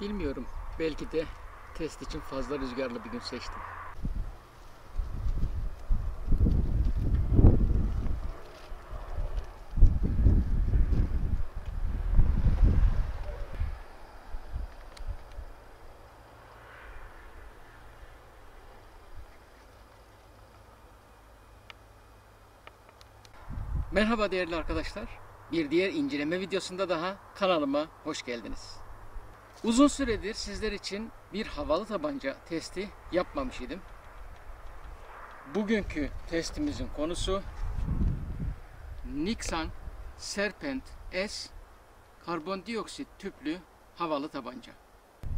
Bilmiyorum. Belki de test için fazla rüzgarlı bir gün seçtim. Merhaba değerli arkadaşlar. Bir diğer inceleme videosunda daha kanalıma hoş geldiniz. Uzun süredir sizler için bir havalı tabanca testi yapmamış idim. Bugünkü testimizin konusu Nixon Serpent S karbondioksit tüplü havalı tabanca.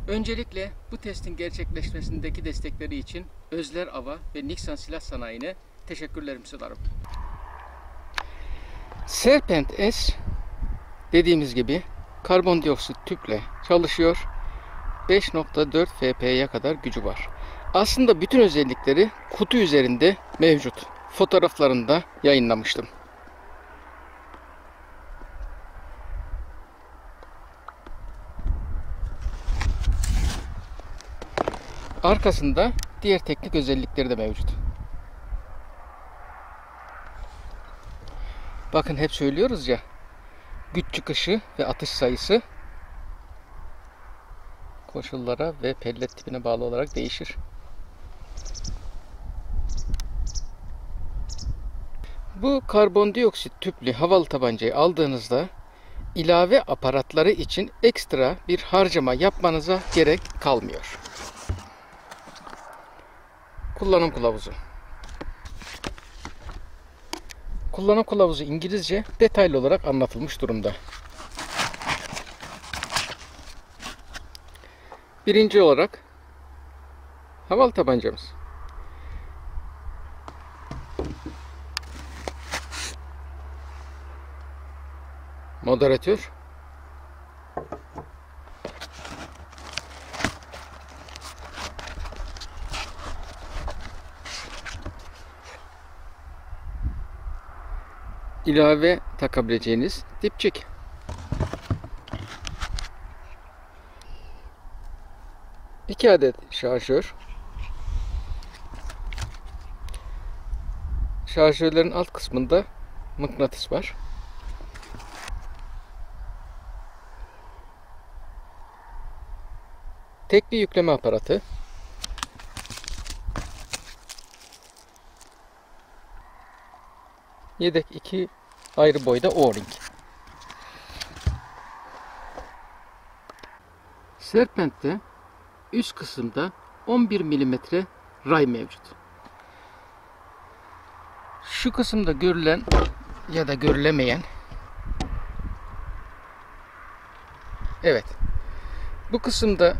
Öncelikle bu testin gerçekleşmesindeki destekleri için Özler Ava ve Nixon Silah Sanayi'ne teşekkürlerimi sunarım. Serpent S dediğimiz gibi karbondioksit tüple çalışıyor. 5.4 FP'ye kadar gücü var. Aslında bütün özellikleri kutu üzerinde mevcut. Fotoğraflarını da yayınlamıştım. Arkasında diğer teknik özellikleri de mevcut. Bakın hep söylüyoruz ya, güç çıkışı ve atış sayısı koşullara ve pellet tipine bağlı olarak değişir. Bu karbondioksit tüplü havalı tabancayı aldığınızda ilave aparatları için ekstra bir harcama yapmanıza gerek kalmıyor. Kullanım kılavuzu. Kullanım kılavuzu İngilizce, detaylı olarak anlatılmış durumda. Birinci olarak havalı tabancamız. Moderatör. İlave takabileceğiniz dipçik. İki adet şarjör. Şarjörlerin alt kısmında mıknatıs var. Tekli yükleme aparatı. Yedek iki ayrı boyda O-ring. Serpent'te üst kısımda 11 mm ray mevcut. Şu kısımda görülen ya da görülemeyen, evet, bu kısımda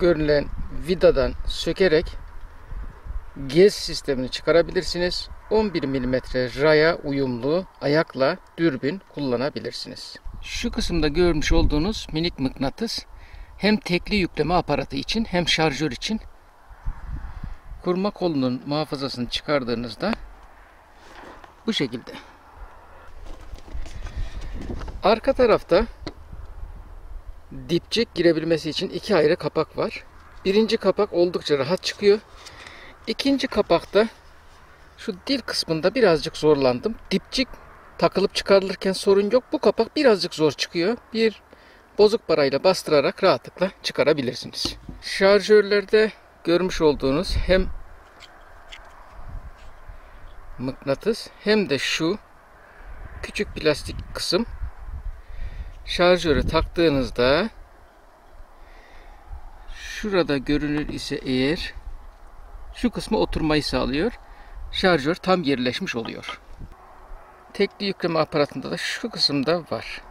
görülen vidadan sökerek gez sistemini çıkarabilirsiniz. 11 mm raya uyumlu ayakla dürbün kullanabilirsiniz. Şu kısımda görmüş olduğunuz minik mıknatıs hem tekli yükleme aparatı için hem şarjör için. Kurma kolunun muhafazasını çıkardığınızda bu şekilde. Arka tarafta dipçik girebilmesi için iki ayrı kapak var. Birinci kapak oldukça rahat çıkıyor. İkinci kapakta şu dil kısmında birazcık zorlandım. Dipçik takılıp çıkarılırken sorun yok. Bu kapak birazcık zor çıkıyor. Bir bozuk parayla bastırarak rahatlıkla çıkarabilirsiniz. Şarjörlerde görmüş olduğunuz hem mıknatıs hem de şu küçük plastik kısım şarjörü taktığınızda şurada görünür ise eğer şu kısmı oturmayı sağlıyor. Şarjör tam yerleşmiş oluyor. Tekli yükleme aparatında da şu kısımda var.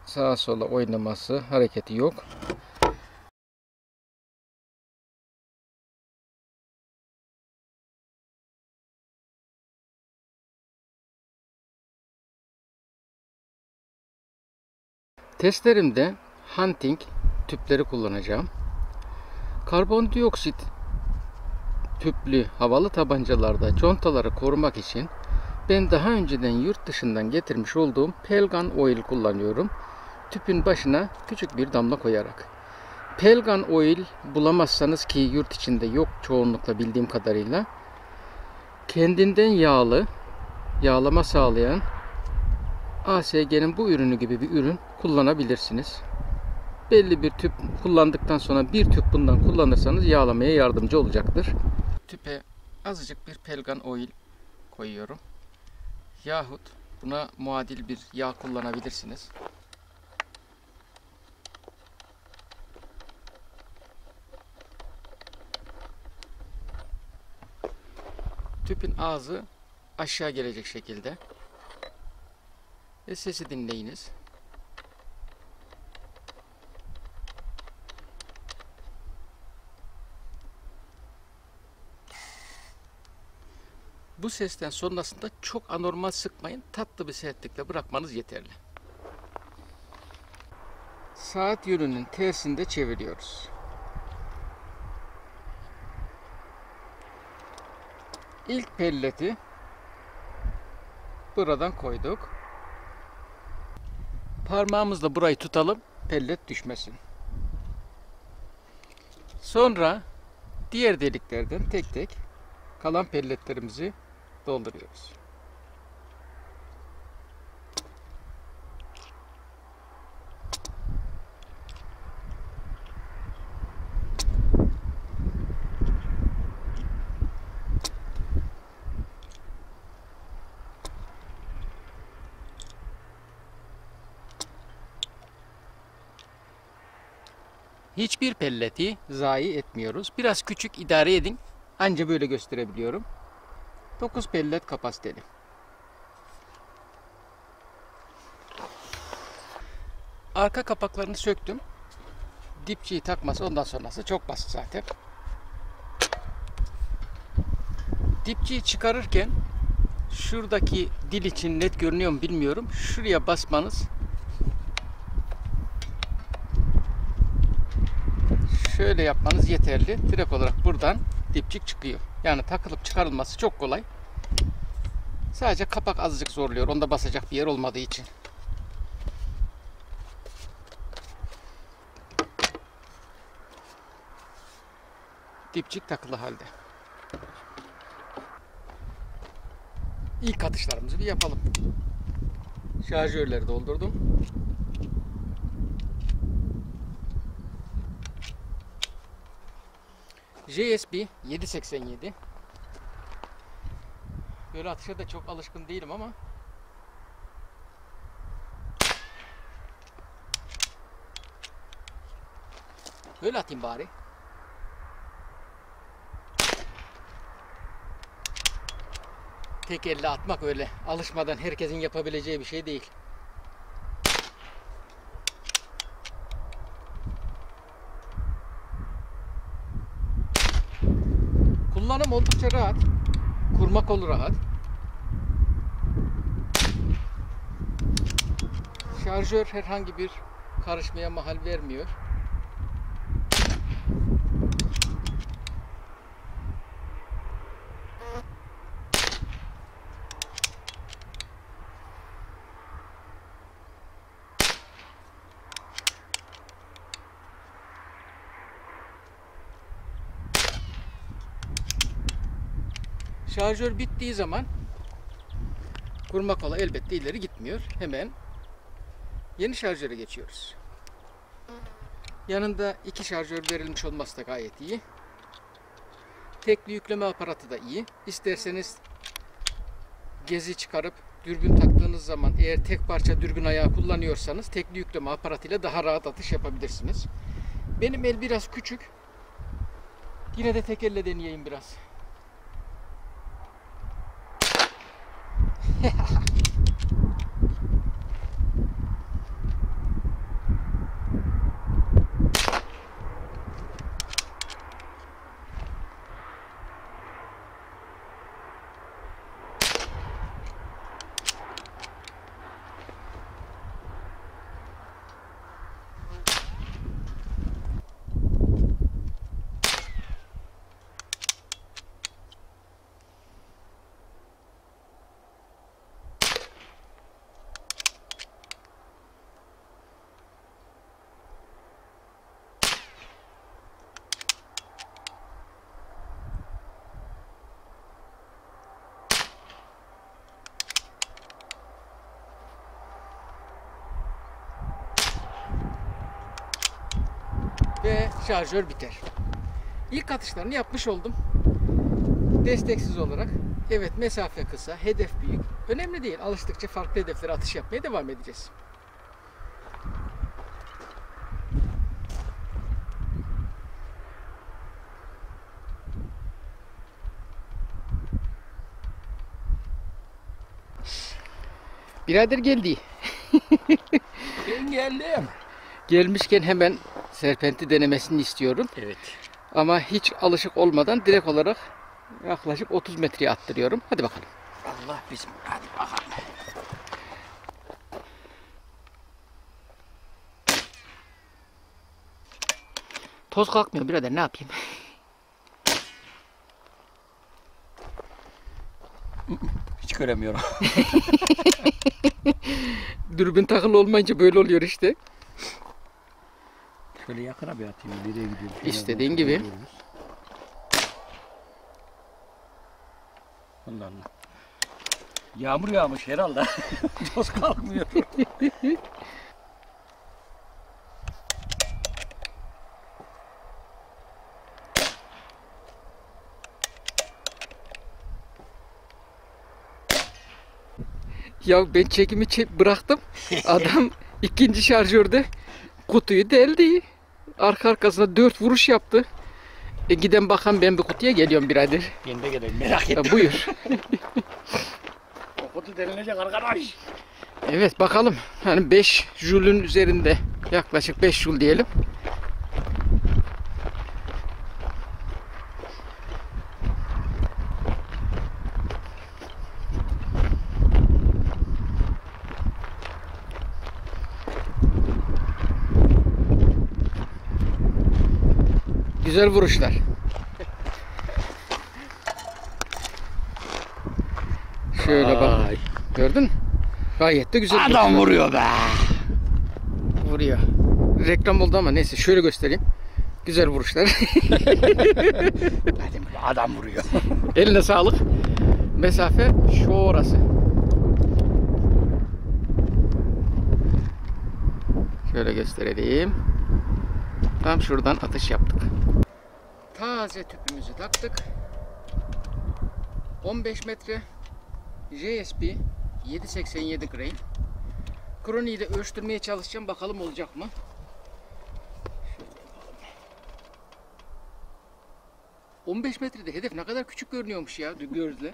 Sağa sola oynaması, hareketi yok. Testlerimde hunting tüpleri kullanacağım. Karbondioksit tüplü havalı tabancalarda contaları korumak için ben daha önceden yurt dışından getirmiş olduğum Pelgan Oil kullanıyorum. Tüpün başına küçük bir damla koyarak. Pelgan Oil bulamazsanız, ki yurt içinde yok çoğunlukla bildiğim kadarıyla, kendinden yağlama sağlayan ASG'nin bu ürünü gibi bir ürün kullanabilirsiniz. Belli bir tüp kullandıktan sonra bir tüp bundan kullanırsanız yağlamaya yardımcı olacaktır. Tüpe azıcık bir Pelgan Oil koyuyorum. Yahut buna muadil bir yağ kullanabilirsiniz. Tüpün ağzı aşağı gelecek şekilde. Ve sesi dinleyiniz. Bu sesten sonrasında çok anormal sıkmayın. Tatlı bir sertlikle bırakmanız yeterli. Saat yönünün tersinde çeviriyoruz. İlk pelleti buradan koyduk. Parmağımızla burayı tutalım, pellet düşmesin. Sonra diğer deliklerden tek tek kalan pelletlerimizi dolduruyoruz. Hiçbir pelleti zayi etmiyoruz. Biraz küçük idare edin. Anca böyle gösterebiliyorum. 9 pellet kapasiteli. Arka kapaklarını söktüm. Dipçiyi takması ondan sonrası çok basit zaten. Dipçiyi çıkarırken şuradaki dil için net görünüyor mu bilmiyorum. Şuraya basmanız, şöyle yapmanız yeterli. Direkt olarak buradan dipçik çıkıyor. Yani takılıp çıkarılması çok kolay. Sadece kapak azıcık zorluyor. Onda basacak bir yer olmadığı için. Dipçik takılı halde. İlk atışlarımızı bir yapalım. Şarjörleri doldurdum. JSB 787. Böyle atışa da çok alışkın değilim ama böyle atayım bari. Tek elle atmak öyle alışmadan herkesin yapabileceği bir şey değil. Kullanım oldukça rahat. Kurma kolu rahat. Şarjör herhangi bir karışmaya mahal vermiyor. Şarjör bittiği zaman kurma kolu elbette ileri gitmiyor. Hemen yeni şarjöre geçiyoruz. Yanında iki şarjör verilmiş olması da gayet iyi. Tekli yükleme aparatı da iyi. İsterseniz gezi çıkarıp dürbün taktığınız zaman, eğer tek parça dürbün ayağı kullanıyorsanız, tekli yükleme aparatıyla daha rahat atış yapabilirsiniz. Benim el biraz küçük. Yine de tek elle deneyeyim biraz. ve şarjör biter. İlk atışlarını yapmış oldum. Desteksiz olarak. Evet, mesafe kısa, hedef büyük. Önemli değil. Alıştıkça farklı hedeflere atış yapmaya devam edeceğiz. Birader geldi. Ben geldim. Gelmişken hemen serpenti denemesini istiyorum. Evet. Ama hiç alışık olmadan direkt olarak yaklaşık 30 metreye attırıyorum. Hadi bakalım. Allah bizim. Hadi bakalım. Toz kalkmıyor birader, ne yapayım? Hiç göremiyorum. Dürbün takılı olmayınca böyle oluyor işte. Şöyle yakına bir atayım. Nereye gidiyorum? İstediğin gibi. Allah Allah. Yağmur yağmış herhalde. Toz kalkmıyor. Ya ben çekimi bıraktım. Adam ikinci şarjörde kutuyu deldi. Arka arkasına 4 vuruş yaptı. Giden bakan ben bir kutuya geliyorum birader. Ben de geleyim, merak ettim. Buyur. O kutu delilecek arkadaş. Evet, bakalım. Hani 5 Joule'ün üzerinde, yaklaşık 5 Joule diyelim. Güzel vuruşlar. Şöyle bak. Ay. Gördün mü? Gayet de güzel Adam vuruşlar. vuruyor be. Vuruyor. Reklam oldu ama neyse, şöyle göstereyim. Güzel vuruşlar. Adam vuruyor. Eline sağlık. Mesafe şu orası. Şöyle göstereyim. Tam şuradan atış yaptık. Taze tüpümüzü taktık. 15 metre JSP 787 grain. Kroniyi de ölçtürmeye çalışacağım. Bakalım olacak mı? Şöyle bakalım. 15 metrede hedef ne kadar küçük görünüyormuş ya gözle.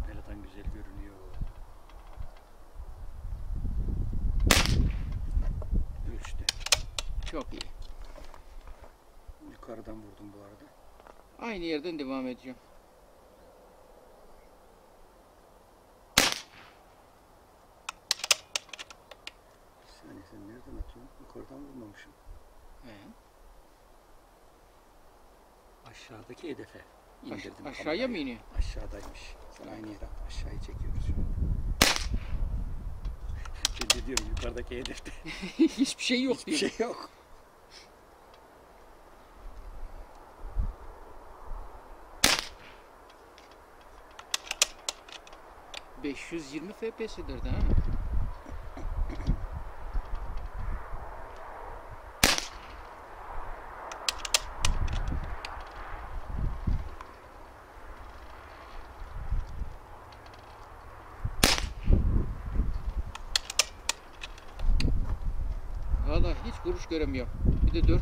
Nereden güzel görünüyor. Ölçtü. Çok iyi. Yukarıdan vurdum bu arada. Aynı yerden devam edeceğim. Sen nereden atıyorsun? Yukarıdan vurmamışım. He. Aşağıdaki hedefe indirdim. Aşağıya mı iniyor? Aşağıdaymış. Sen aynı yere at. Aşağıyı çekiyoruz şimdi. Ben de diyorum yukarıdaki hedefte. Hiçbir şey yok Hiçbir diyor. şey yok. ...520 FPS'dir de ha. Valla hiç vuruş göremiyorum. Bir de 4.5.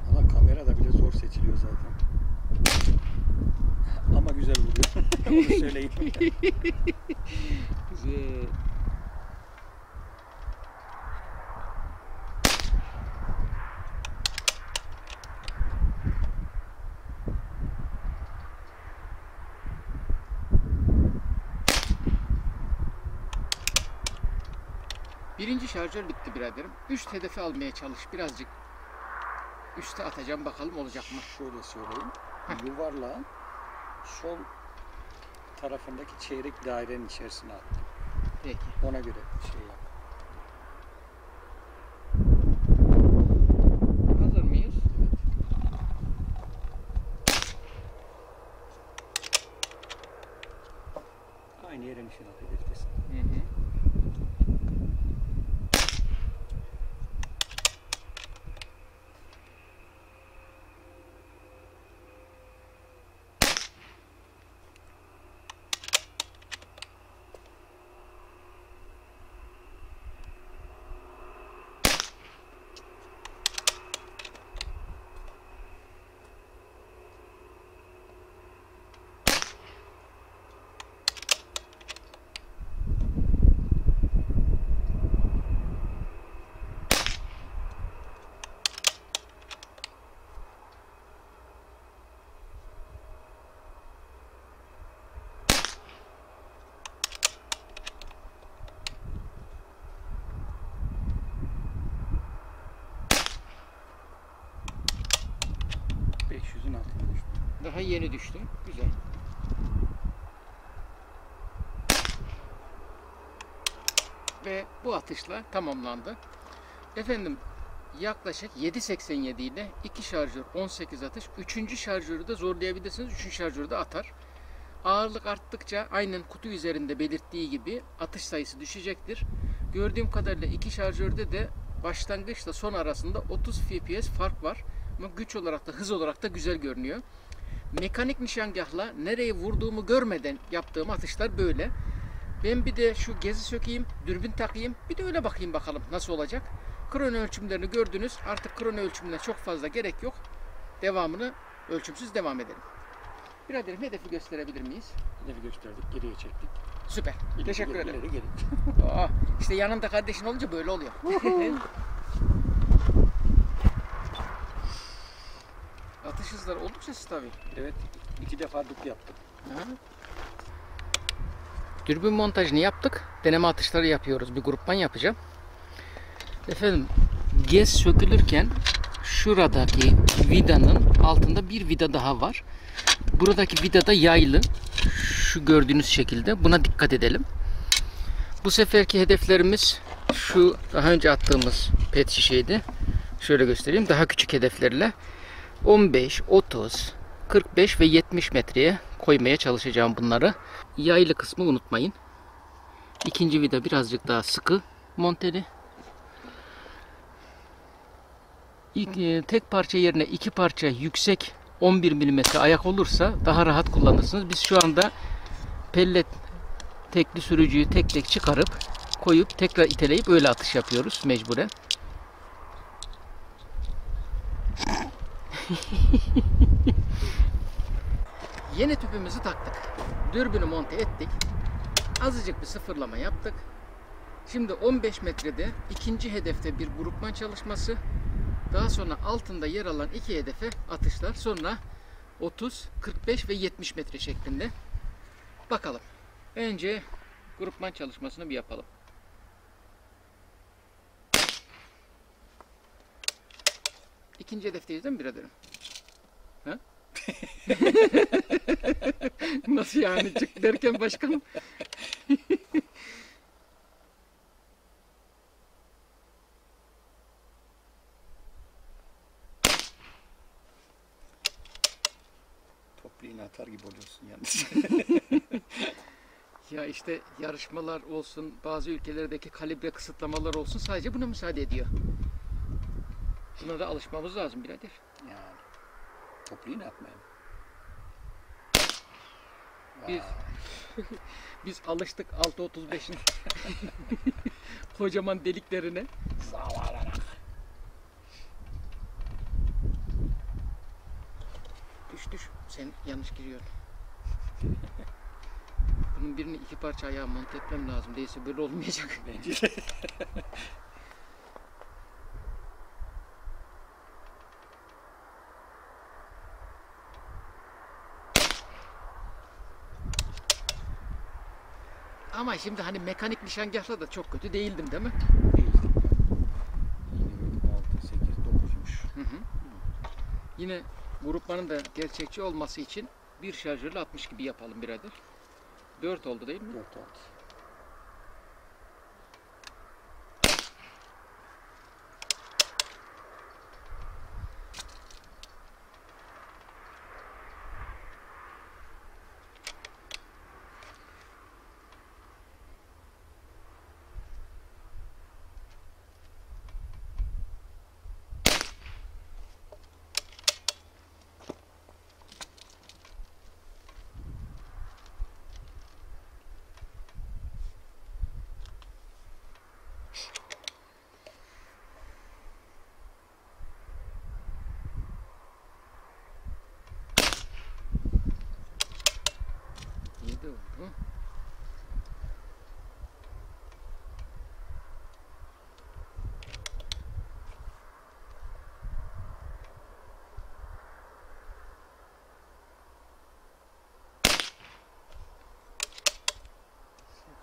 Ama kamerada bile zor seçiliyor zaten. Ama güzel vuruyor. Onu söyleyeyim. Güzel. Birinci şarjör bitti biraderim. Üst hedefi almaya çalış. Birazcık üste atacağım, bakalım olacak mı? Şöyle söyleyeyim. Yuvarlağın sol tarafındaki çeyrek dairenin içerisine attım. Peki. Ona göre şey yap. Hazır mıyız? Aynı yere nişan at hedeftesin. Hı hı. Daha yeni düştü. Güzel. Ve bu atışla tamamlandı. Efendim yaklaşık 7.87 ile 2 şarjör 18 atış. 3. şarjörü de zorlayabilirsiniz. 3. şarjörü de atar. Ağırlık arttıkça aynen kutu üzerinde belirttiği gibi atış sayısı düşecektir. Gördüğüm kadarıyla 2 şarjörde de başlangıçla son arasında 30 FPS fark var. Ama güç olarak da hız olarak da güzel görünüyor. Mekanik nişangahla nereyi vurduğumu görmeden yaptığım atışlar böyle. Ben bir de şu gezi sökeyim, dürbün takayım. Bir de öyle bakayım bakalım nasıl olacak. Krono ölçümlerini gördünüz. Artık krono ölçümüne çok fazla gerek yok. Devamını ölçümsüz devam edelim. Biraderim hedefi gösterebilir miyiz? Hedefi gösterdik, geriye çektik. Süper. İleri, Teşekkür ileri, ederim. ileri, geri. Oh, işte yanında kardeşin olunca böyle oluyor. Atış hızları oldukça stabil. Evet, 2 defa duplu yaptım. Aha. Dürbün montajını yaptık. Deneme atışları yapıyoruz. Bir grupman yapacağım. Efendim gez sökülürken şuradaki vidanın altında bir vida daha var. Buradaki vida da yaylı. Şu gördüğünüz şekilde. Buna dikkat edelim. Bu seferki hedeflerimiz şu daha önce attığımız pet şişeydi. Şöyle göstereyim. Daha küçük hedeflerle 15, 30, 45 ve 70 metreye koymaya çalışacağım bunları. Yaylı kısmı unutmayın. İkinci vida birazcık daha sıkı monteli. Tek parça yerine 2 parça yüksek 11 mm ayak olursa daha rahat kullanırsınız. Biz şu anda pellet tekli sürücüyü tek tek çıkarıp koyup tekrar iteleyip öyle atış yapıyoruz mecburen. Yeni tüpümüzü taktık. Dürbünü monte ettik. Azıcık bir sıfırlama yaptık. Şimdi 15 metrede ikinci hedefte bir grupman çalışması. Daha sonra altında yer alan iki hedefe atışlar. Sonra 30, 45 ve 70 metre şeklinde. Bakalım. Önce grupman çalışmasını bir yapalım. İkinci hedefteyiz değil mi biraderim? Ha? Nasıl yani çık derken başkanım? Toplu iğne atar gibi oluyorsun yalnız. Ya işte yarışmalar olsun, bazı ülkelerdeki kalibre kısıtlamalar olsun sadece buna müsaade ediyor. Buna da alışmamız lazım birader. Yani toplu iğne atmayalım. Biz biz alıştık 6.35'in kocaman deliklerine. Düş. Sen yanlış giriyorsun. Bunun birini iki parça ayağa monte etmem lazım. Değilse böyle olmayacak. Bence de. Ama şimdi hani mekanik nişangahla da çok kötü değildim değil mi? Değil. 6, 8, 9'muş. Hı hı. Yine grupmanın da gerçekçi olması için bir şarjörle 60 gibi yapalım birader. 4 oldu değil mi? 4 oldu. Yedi oldu.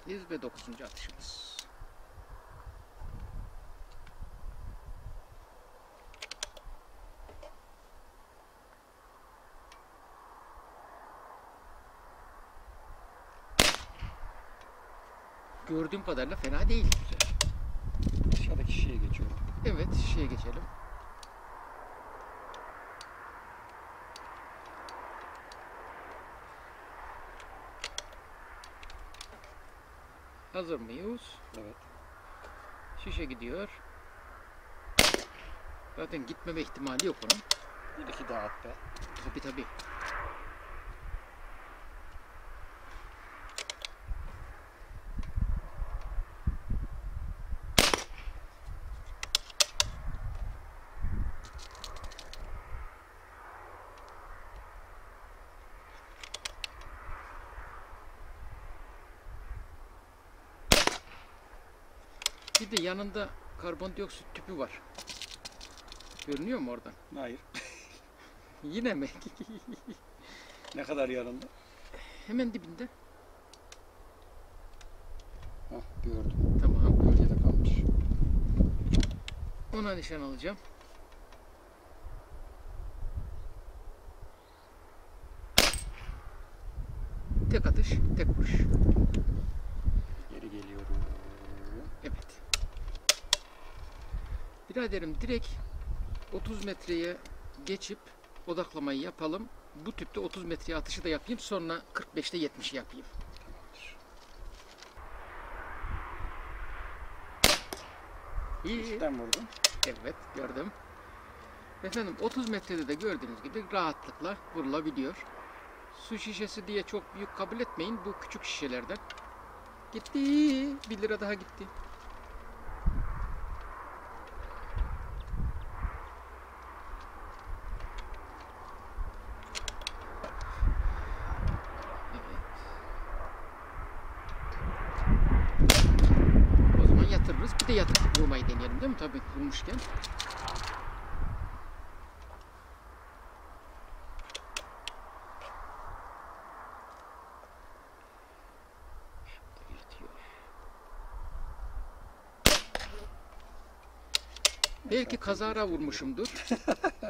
Sekiz ve 9. atışımız. Gördüğüm kadarıyla fena değil. Güzel. Aşağıdaki şişeye geçiyorum. Evet, şişeye geçelim. Hazır mıyız? Evet. Şişe gidiyor. Zaten gitmeme ihtimali yok onun. Bir iki daha at be. Tabii tabii. Bir de yanında karbondioksit tüpü var. Görünüyor mu oradan? Hayır. Yine mi? Ne kadar yanında? Hemen dibinde. Hah, gördüm. Tamam. Gölgede kalmış. Ona nişan alacağım. Tek atış, tek vuruş. Geri geliyorum. Evet. Biraderim direkt 30 metreye geçip odaklamayı yapalım. Bu tüpte 30 metreye atışı da yapayım. Sonra 45'te 70'i yapayım. Tamamdır. İyi. Üstten vurdum. Evet, gördüm. Efendim 30 metrede de gördüğünüz gibi rahatlıkla vurulabiliyor. Su şişesi diye çok büyük kabul etmeyin. Bu küçük şişelerden. Gitti. 1 lira daha gitti. O zaman yatırırız. Bir de yatıp vurmayı deneyelim değil mi? Tabii vurmuşken. Yatıyor. Belki kazara vurmuşumdur.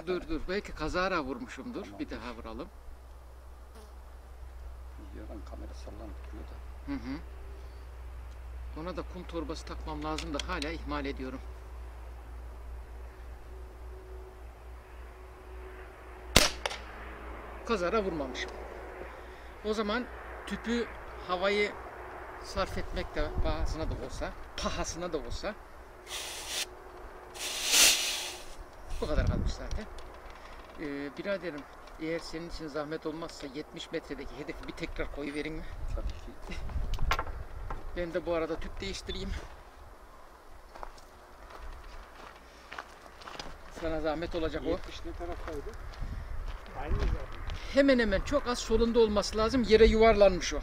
Dur. Belki kazara vurmuşumdur. Tamam. Bir daha vuralım. Videodan kamera sallanıp duruyor da. Hı hı. Ona da kum torbası takmam lazım da hala ihmal ediyorum. Kazara vurmamışım. O zaman tüpü havayı sarf etmek de pahasına da olsa bu kadar kalmış zaten. Biraderim eğer senin için zahmet olmazsa 70 metredeki hedefi bir tekrar koyuverin mi? Tabii ki. Ben de bu arada tüp değiştireyim. Sana zahmet olacak o. 70 ne taraftaydı? Aynı zaten. Hemen hemen çok az solunda olması lazım. Yere yuvarlanmış o.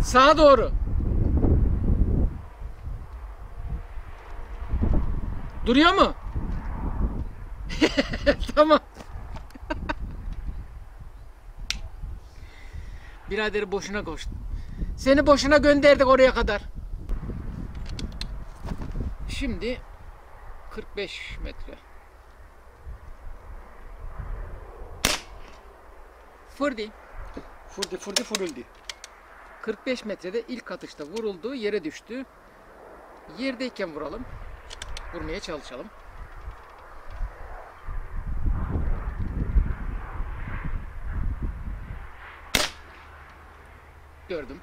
Sağa doğru. Duruyor mu? Tamam. Biraderi boşuna koştu. Seni boşuna gönderdik oraya kadar. Şimdi 45 metre. Fırdi. Fırıldı. 45 metrede ilk atışta vuruldu, yere düştü. Yerdeyken vuralım. Vurmaya çalışalım. Gördüm.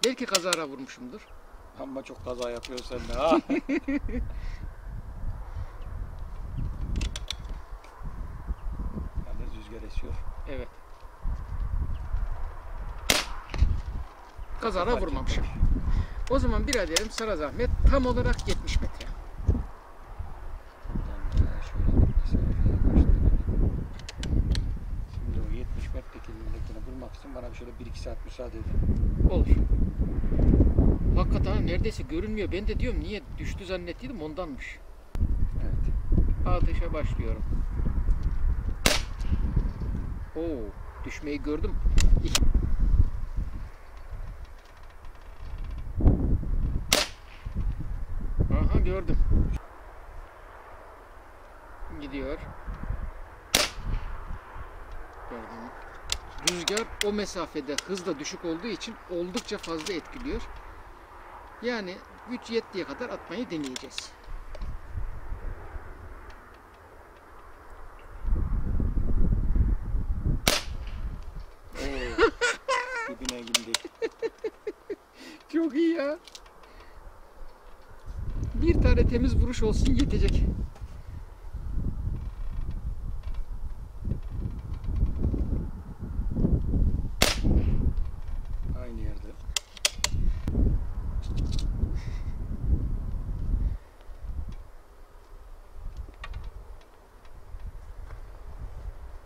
Belki kazara vurmuşumdur. Ama çok kaza yapıyorsun sen de ha. Yalnız rüzgar esiyor. Evet. Kazara vurmamışım. O zaman biraderim sana zahmet tam olarak 70 metre. Buradan da şöyle bir mesafeye gösterelim. Şimdi o 70 metrekindekini bulmak için bana şöyle 1-2 saat müsaade edin. Olur. Hakikaten neredeyse görünmüyor. Ben de diyorum niye düştü zannettiydim ondanmış. Evet. Atışa başlıyorum. Oo, düşmeyi gördüm. Gördüm gördüm. Gidiyor. Gördüm. Rüzgar o mesafede hızla düşük olduğu için oldukça fazla etkiliyor. Yani güç yettiği kadar atmayı deneyeceğiz. Dibine girdik. Çok iyi ya. Bir tane temiz vuruş olsun yetecek. Aynı yerde.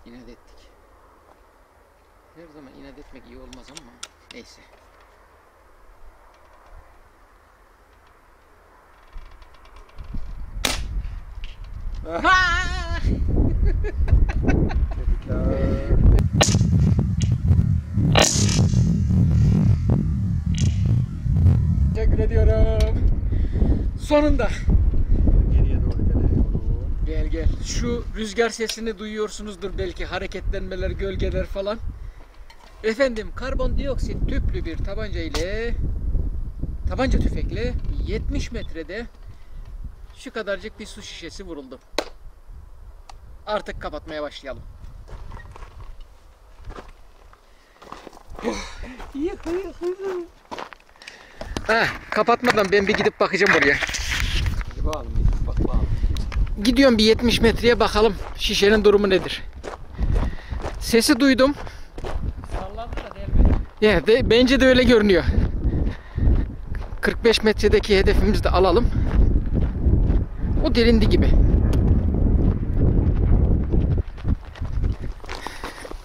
İnat ettik. Her zaman inat etmek iyi olmaz ama neyse. Tebrikler. Teşekkür ediyorum. Sonunda. Geriye doğru geliyorum. Gel gel. Şu rüzgar sesini duyuyorsunuzdur belki, hareketlenmeler, gölgeler falan. Efendim, karbondioksit tüplü bir tabanca tüfekle 70 metrede şu kadarcık bir su şişesi vuruldu. Artık kapatmaya başlayalım. Kapatmadan ben bir gidip bakacağım oraya. Hadi bakalım. Bak bakalım. Gidiyorum bir 70 metreye bakalım şişenin durumu nedir. Sesi duydum. Sallandı da delmedi. Ya bence de öyle görünüyor. 45 metredeki hedefimizi de alalım. O delindi gibi.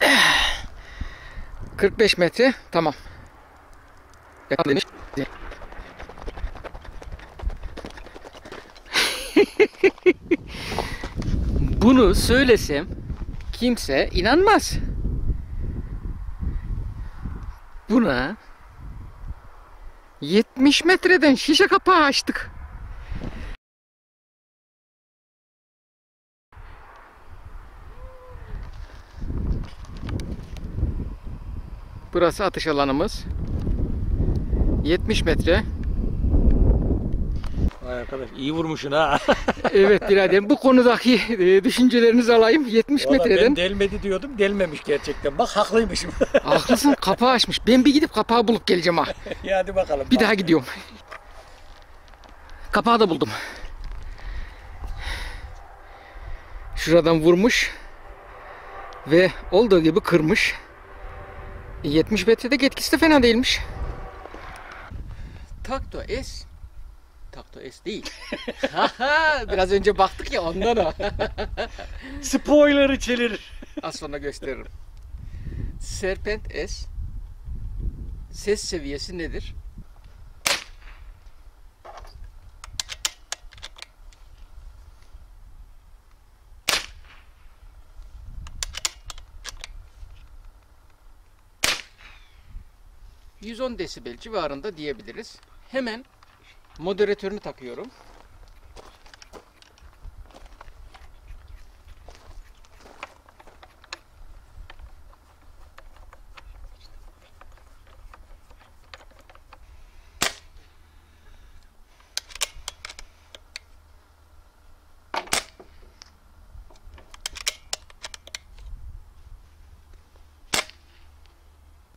Eh, 45 metre tamam. Demiş. Bunu söylesem kimse inanmaz. Buna 70 metreden şişe kapağı açtık. Burası atış alanımız. 70 metre. Vay arkadaş iyi vurmuşsun ha. Evet birader, bu konudaki düşüncelerinizi alayım. 70 Vallahi metreden. ben delmedi diyordum, delmemiş gerçekten. Bak haklıymışım. Haklısın, kapağı açmış. Ben bir gidip kapağı bulup geleceğim ha. Ya hadi bakalım. Bir daha gidiyorum. Kapağı da buldum. Şuradan vurmuş ve olduğu gibi kırmış. 70 metrede etkisi de fena değilmiş. Takto S. Takto S değil. Biraz önce baktık ya, ondan o. Spoiler'ı çelir. Az sonra gösteririm. Serpent S. Ses seviyesi nedir? ...110 desibel civarında diyebiliriz. Hemen moderatörünü takıyorum.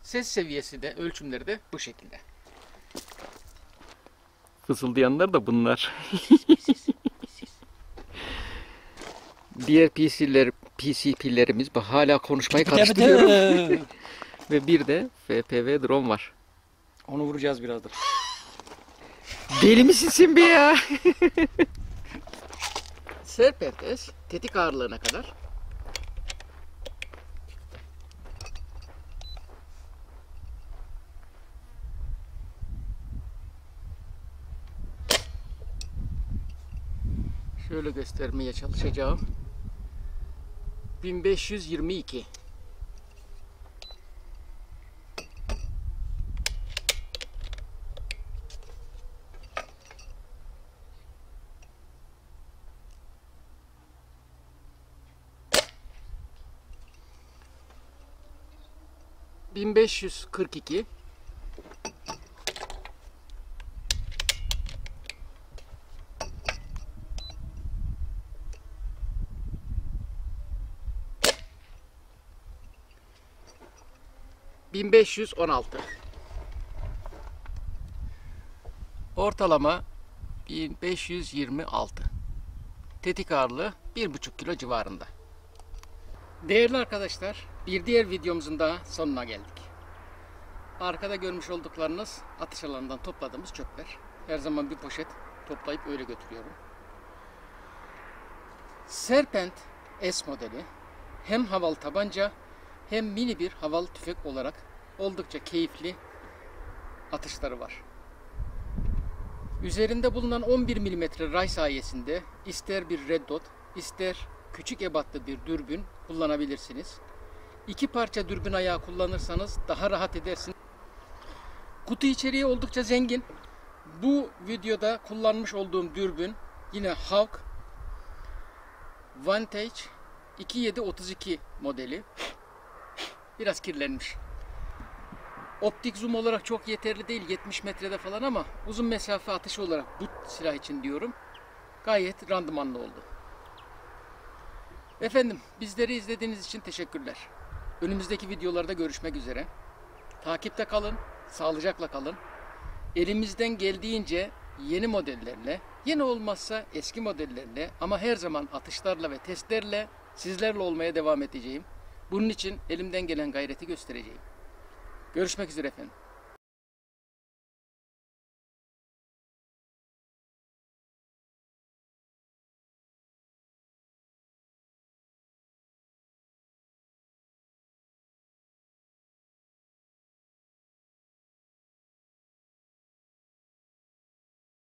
Ses seviyesi de, ölçümleri de bu şekilde. Fısıldayanlar da bunlar. Diğer PCP'lerimiz bak hala konuşmayı karıştırıyorum. Ve bir de FPV drone var. Onu vuracağız birazdan. Deli misin sen be ya? Serpent S tetik ağırlığına kadar. Şöyle göstermeye çalışacağım. 1522. 1542. ...1516. Ortalama 1526. Tetik ağırlığı 1,5 kilo civarında. Değerli arkadaşlar, bir diğer videomuzun daha sonuna geldik. Arkada görmüş olduklarınız atış alanından topladığımız çöpler. Her zaman bir poşet toplayıp öyle götürüyorum. Serpent S modeli hem havalı tabanca hem mini bir havalı tüfek olarak oldukça keyifli atışları var. Üzerinde bulunan 11 mm ray sayesinde ister bir red dot, ister küçük ebatlı bir dürbün kullanabilirsiniz. 2 parça dürbün ayağı kullanırsanız daha rahat edersiniz. Kutu içeriği oldukça zengin. Bu videoda kullanmış olduğum dürbün yine Hawk Vantage 2732 modeli. Biraz kirlenmiş. Optik zoom olarak çok yeterli değil, 70 metrede falan, ama uzun mesafe atışı olarak bu silah için diyorum, gayet randımanlı oldu. Efendim, bizleri izlediğiniz için teşekkürler. Önümüzdeki videolarda görüşmek üzere. Takipte kalın, sağlıcakla kalın. Elimizden geldiğince yeni modellerle, yeni olmazsa eski modellerle, ama her zaman atışlarla ve testlerle sizlerle olmaya devam edeceğim. Bunun için elimden gelen gayreti göstereceğim. Görüşmek üzere efendim.